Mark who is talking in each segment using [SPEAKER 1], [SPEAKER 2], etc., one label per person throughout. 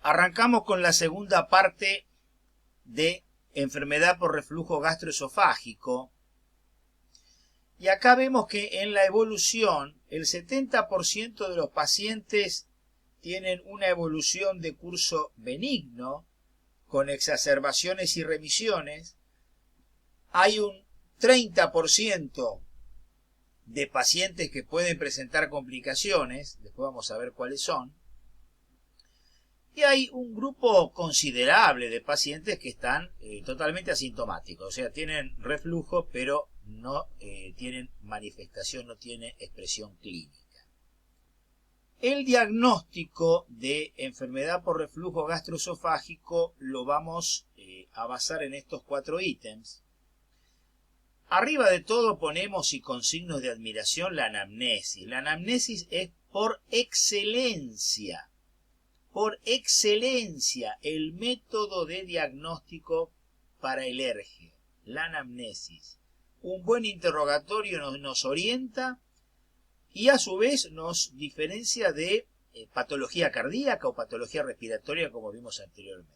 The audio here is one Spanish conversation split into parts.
[SPEAKER 1] Arrancamos con la segunda parte de enfermedad por reflujo gastroesofágico. Y acá vemos que en la evolución el 70% de los pacientes tienen una evolución de curso benigno, con exacerbaciones y remisiones. Hay un 30% de pacientes que pueden presentar complicaciones, después vamos a ver cuáles son. Y hay un grupo considerable de pacientes que están totalmente asintomáticos, o sea, tienen reflujo, pero no tienen manifestación, no tienen expresión clínica. El diagnóstico de enfermedad por reflujo gastroesofágico lo vamos a basar en estos 4 ítems. Arriba de todo ponemos y con signos de admiración la anamnesis. La anamnesis es por excelencia el método de diagnóstico para el ERGE, la anamnesis. Un buen interrogatorio nos orienta y a su vez nos diferencia de patología cardíaca o patología respiratoria, como vimos anteriormente.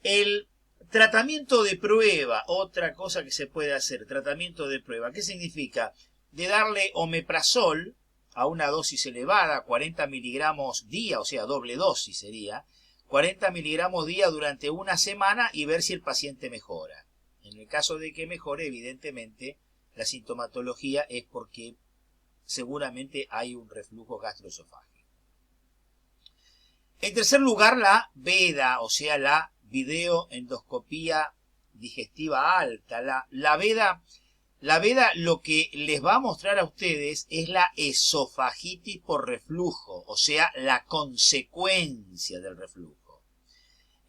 [SPEAKER 1] El tratamiento de prueba, otra cosa que se puede hacer, tratamiento de prueba. ¿Qué significa? De darle omeprazol a una dosis elevada, 40 miligramos día, o sea, doble dosis sería, 40 miligramos día durante una semana y ver si el paciente mejora. En el caso de que mejore, evidentemente, la sintomatología es porque seguramente hay un reflujo gastroesofágico. En tercer lugar, la VEDA, o sea, la videoendoscopía digestiva alta. La VEDA lo que les va a mostrar a ustedes es la esofagitis por reflujo, o sea, la consecuencia del reflujo.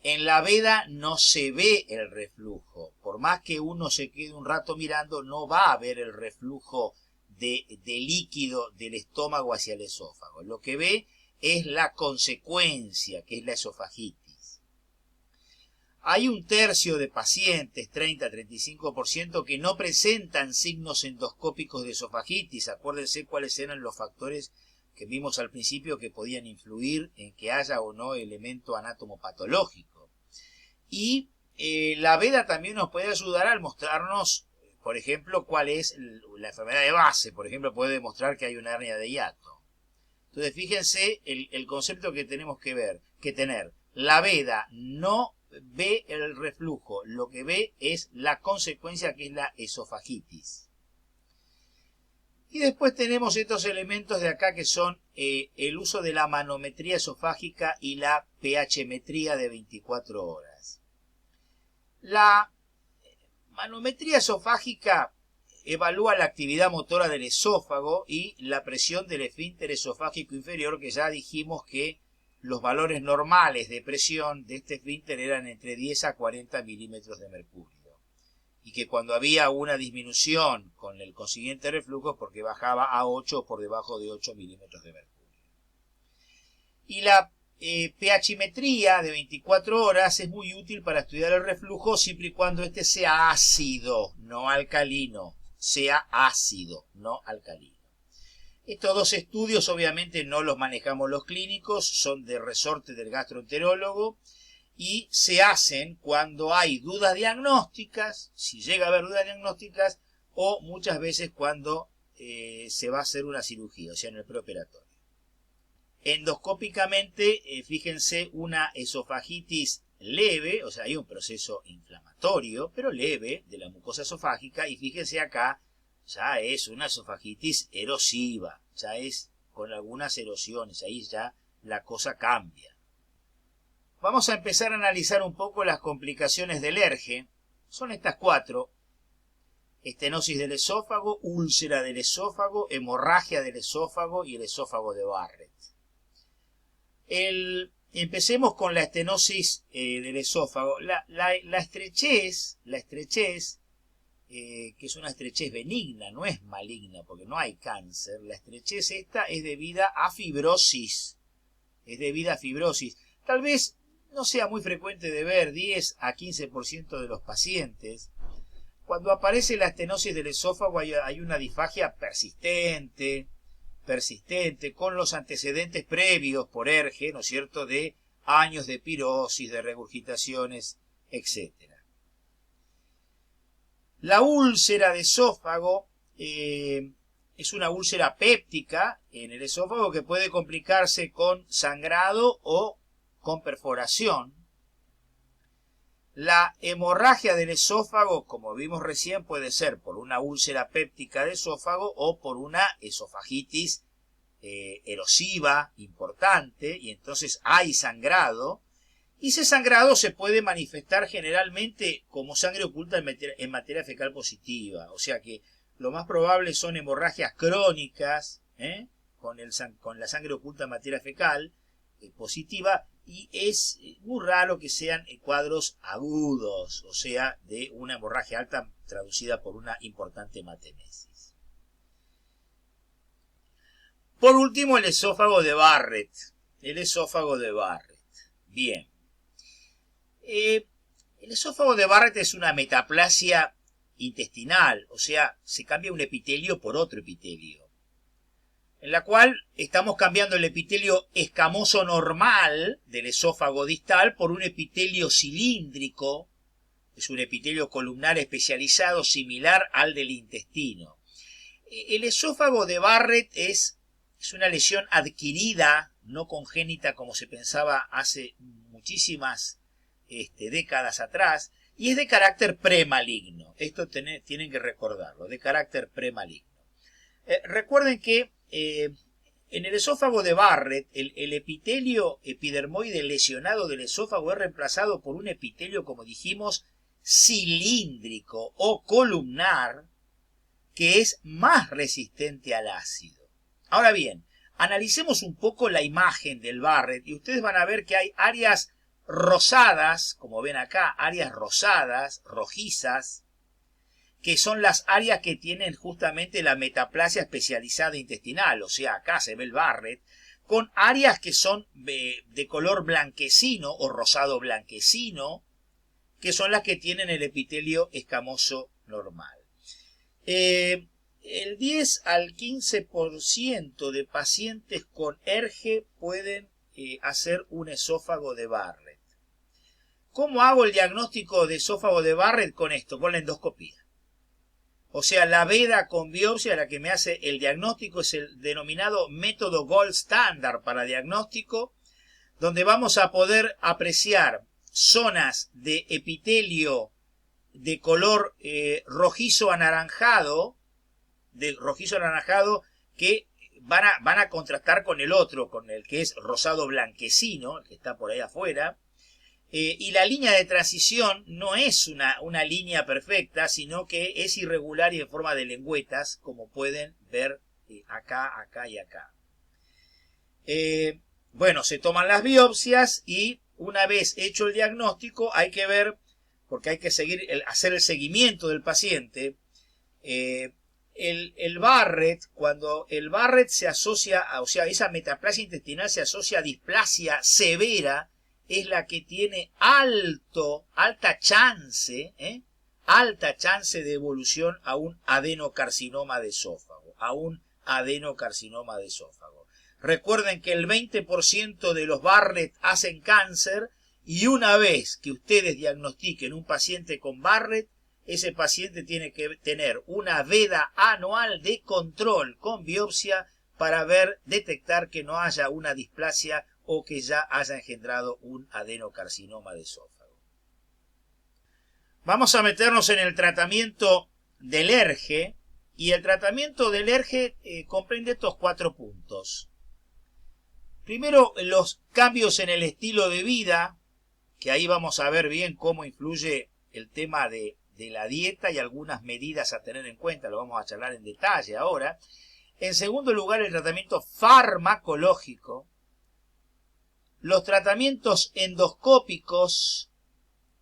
[SPEAKER 1] En la VEDA no se ve el reflujo. Por más que uno se quede un rato mirando, no va a ver el reflujo de líquido del estómago hacia el esófago. Lo que ve es la consecuencia, que es la esofagitis. Hay un tercio de pacientes, 30-35%, que no presentan signos endoscópicos de esofagitis. Acuérdense cuáles eran los factores que vimos al principio que podían influir en que haya o no elemento anatomopatológico. Y la VEDA también nos puede ayudar al mostrarnos, por ejemplo, cuál es la enfermedad de base. Por ejemplo, puede demostrar que hay una hernia de hiato. Entonces, fíjense el concepto que tenemos que tener. La VEDA no ve el reflujo, lo que ve es la consecuencia, que es la esofagitis. Y después tenemos estos elementos de acá que son el uso de la manometría esofágica y la pH-metría de 24 horas. La manometría esofágica evalúa la actividad motora del esófago y la presión del esfínter esofágico inferior, que ya dijimos que los valores normales de presión de este esfínter eran entre 10 a 40 milímetros de mercurio. Y que cuando había una disminución con el consiguiente reflujo, porque bajaba a 8 o por debajo de 8 milímetros de mercurio. Y la pH-metría de 24 horas es muy útil para estudiar el reflujo siempre y cuando este sea ácido, no alcalino. Sea ácido, no alcalino. Estos 2 estudios obviamente no los manejamos los clínicos, son de resorte del gastroenterólogo y se hacen cuando hay dudas diagnósticas, si llega a haber dudas diagnósticas, o muchas veces cuando se va a hacer una cirugía, o sea, en el preoperatorio. Endoscópicamente, fíjense, una esofagitis leve, o sea, hay un proceso inflamatorio, pero leve, de la mucosa esofágica, y fíjense acá, ya es una esofagitis erosiva, ya es con algunas erosiones, ahí ya la cosa cambia. Vamos a empezar a analizar un poco las complicaciones del ERGE. Son estas 4. Estenosis del esófago, úlcera del esófago, hemorragia del esófago y el esófago de Barrett. Empecemos con la estenosis del esófago. La estrechez, que es una estrechez benigna, no es maligna porque no hay cáncer. La estrechez esta es debida a fibrosis. Tal vez no sea muy frecuente de ver, 10 a 15% de los pacientes. Cuando aparece la estenosis del esófago hay una disfagia persistente, persistente, con los antecedentes previos por ERGE, ¿no es cierto?, de años de pirosis, de regurgitaciones, etc. La úlcera de esófago es una úlcera péptica en el esófago que puede complicarse con sangrado o con perforación. La hemorragia del esófago, como vimos recién, puede ser por una úlcera péptica de esófago o por una esofagitis erosiva importante, y entonces hay sangrado, y ese sangrado se puede manifestar generalmente como sangre oculta en materia fecal positiva, o sea que lo más probable son hemorragias crónicas con la sangre oculta en materia fecal positiva, y es muy raro que sean cuadros agudos, o sea, de una hemorragia alta traducida por una importante hematemesis. Por último, el esófago de Barrett. El esófago de Barrett. Bien. El esófago de Barrett es una metaplasia intestinal, o sea, se cambia un epitelio por otro epitelio, en la cual estamos cambiando el epitelio escamoso normal del esófago distal por un epitelio cilíndrico, es un epitelio columnar especializado similar al del intestino. El esófago de Barrett es una lesión adquirida, no congénita como se pensaba hace muchísimas décadas atrás, y es de carácter premaligno. Esto tienen que recordarlo, de carácter premaligno. Recuerden que en el esófago de Barrett, el epitelio epidermoide lesionado del esófago es reemplazado por un epitelio, como dijimos, cilíndrico o columnar, que es más resistente al ácido. Ahora bien, analicemos un poco la imagen del Barrett y ustedes van a ver que hay áreas rosadas, como ven acá, áreas rosadas, rojizas, que son las áreas que tienen justamente la metaplasia especializada intestinal, o sea, acá se ve el Barrett, con áreas que son de color blanquecino o rosado blanquecino, que son las que tienen el epitelio escamoso normal. El 10 al 15% de pacientes con ERGE pueden hacer un esófago de Barrett. ¿Cómo hago el diagnóstico de esófago de Barrett con esto? Con la endoscopía. O sea, la veda con biopsia, la que me hace el diagnóstico, es el denominado método Gold Standard para diagnóstico, donde vamos a poder apreciar zonas de epitelio de color rojizo anaranjado, que van a contrastar con el otro, con el que es rosado blanquecino, el que está por ahí afuera. Y la línea de transición no es una línea perfecta, sino que es irregular y en forma de lengüetas, como pueden ver acá, acá y acá. Bueno, se toman las biopsias y una vez hecho el diagnóstico hay que ver, porque hay que hacer el seguimiento del paciente. El Barrett, cuando el Barrett se asocia, o sea, esa metaplasia intestinal se asocia a displasia severa, es la que tiene alta chance de evolución a un adenocarcinoma de esófago, Recuerden que el 20% de los Barrett hacen cáncer, y una vez que ustedes diagnostiquen un paciente con Barrett, ese paciente tiene que tener una veda anual de control con biopsia para detectar que no haya una displasia o que ya haya engendrado un adenocarcinoma de esófago. Vamos a meternos en el tratamiento del ERGE, y el tratamiento del ERGE comprende estos 4 puntos. Primero, los cambios en el estilo de vida, que ahí vamos a ver bien cómo influye el tema de la dieta y algunas medidas a tener en cuenta, lo vamos a charlar en detalle ahora. En segundo lugar, el tratamiento farmacológico, los tratamientos endoscópicos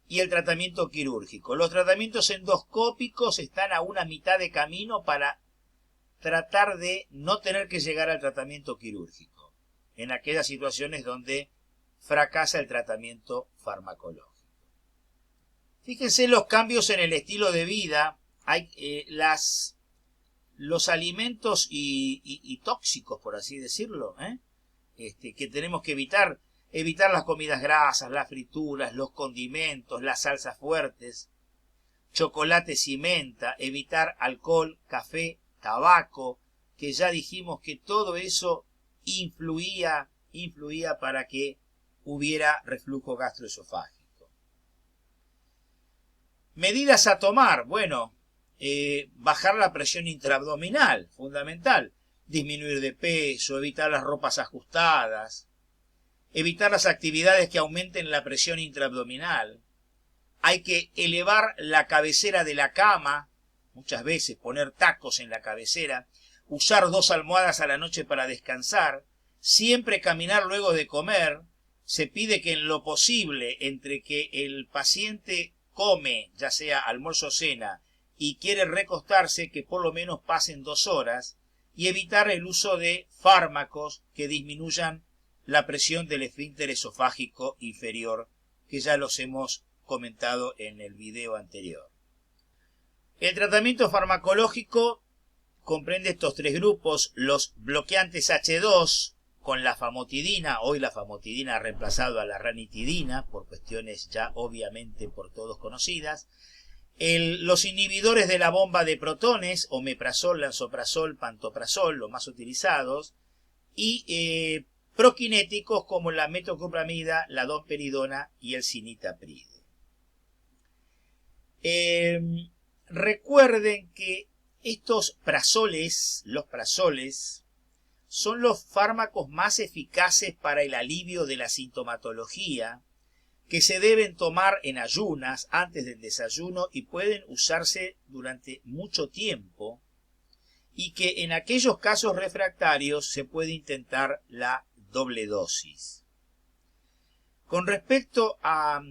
[SPEAKER 1] y el tratamiento quirúrgico. Los tratamientos endoscópicos están a una mitad de camino para tratar de no tener que llegar al tratamiento quirúrgico, en aquellas situaciones donde fracasa el tratamiento farmacológico. Fíjense los cambios en el estilo de vida. los alimentos y tóxicos, por así decirlo, que tenemos que evitar. Evitar las comidas grasas, las frituras, los condimentos, las salsas fuertes, chocolates y menta, evitar alcohol, café, tabaco, que ya dijimos que todo eso influía para que hubiera reflujo gastroesofágico. Medidas a tomar, bueno, bajar la presión intraabdominal, fundamental, disminuir de peso, evitar las ropas ajustadas, evitar las actividades que aumenten la presión intraabdominal. Hay que elevar la cabecera de la cama, muchas veces poner tacos en la cabecera, usar 2 almohadas a la noche para descansar, siempre caminar luego de comer. Se pide que en lo posible, entre que el paciente come, ya sea almuerzo o cena, y quiere recostarse, que por lo menos pasen 2 horas, y evitar el uso de fármacos que disminuyan la presión del esfínter esofágico inferior, que ya los hemos comentado en el video anterior. El tratamiento farmacológico comprende estos 3 grupos: los bloqueantes H2 con la famotidina. Hoy la famotidina ha reemplazado a la ranitidina por cuestiones ya obviamente por todos conocidas. Los inhibidores de la bomba de protones, omeprazol, lansoprazol, pantoprazol, los más utilizados, y prokinéticos como la metoclopramida, la domperidona y el cinitapride. Recuerden que estos prazoles, los prazoles, son los fármacos más eficaces para el alivio de la sintomatología, que se deben tomar en ayunas, antes del desayuno, y pueden usarse durante mucho tiempo, y que en aquellos casos refractarios se puede intentar la doble dosis. Con respecto a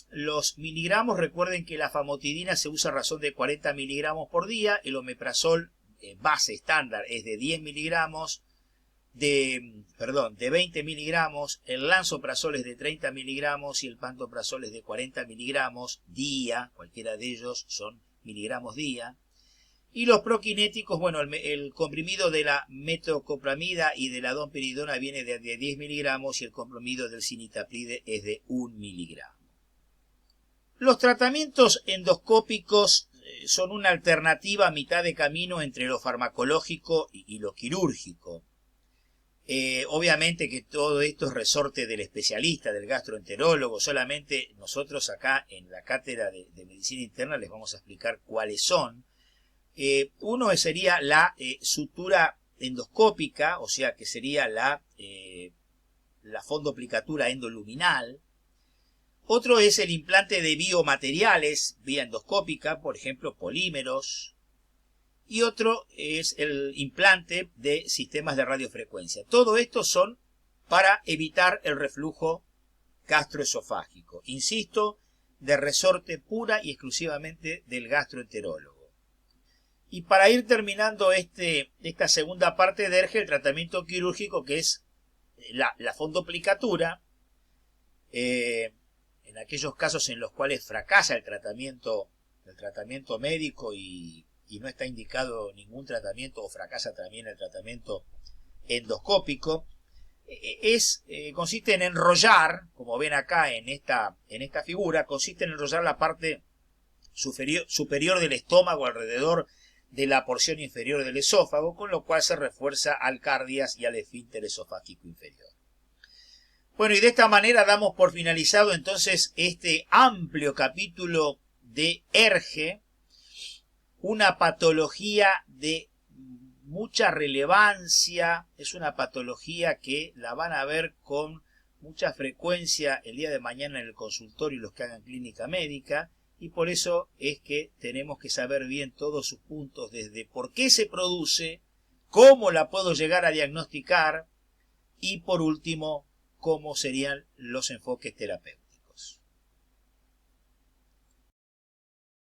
[SPEAKER 1] los miligramos, recuerden que la famotidina se usa a razón de 40 miligramos por día, el omeprazol base estándar es de 10 miligramos, de 20 miligramos, el lansoprazol es de 30 miligramos y el pantoprazol es de 40 miligramos día, cualquiera de ellos son miligramos día. Y los prokinéticos, bueno, el comprimido de la metoclopramida y de la domperidona viene de 10 miligramos y el comprimido del cinitapride es de 1 miligramo. Los tratamientos endoscópicos son una alternativa a mitad de camino entre lo farmacológico y lo quirúrgico. Obviamente que todo esto es resorte del especialista, del gastroenterólogo. Solamente nosotros acá en la cátedra de medicina interna les vamos a explicar cuáles son. Uno sería la sutura endoscópica, o sea que sería la fondoplicatura endoluminal. Otro es el implante de biomateriales vía endoscópica, por ejemplo polímeros. Y otro es el implante de sistemas de radiofrecuencia. Todo esto son para evitar el reflujo gastroesofágico. Insisto, de resorte pura y exclusivamente del gastroenterólogo. Y para ir terminando esta segunda parte de ERGE, el tratamiento quirúrgico, que es la fondoplicatura, en aquellos casos en los cuales fracasa el tratamiento médico y no está indicado ningún tratamiento, o fracasa también el tratamiento endoscópico, consiste en enrollar, como ven acá en esta figura, consiste en enrollar la parte superior del estómago alrededor de la porción inferior del esófago, con lo cual se refuerza al cardias y al esfínter esofágico inferior. Bueno, y de esta manera damos por finalizado entonces este amplio capítulo de ERGE, una patología de mucha relevancia. Es una patología que la van a ver con mucha frecuencia el día de mañana en el consultorio los que hagan clínica médica, y por eso es que tenemos que saber bien todos sus puntos, desde por qué se produce, cómo la puedo llegar a diagnosticar y por último cómo serían los enfoques terapéuticos.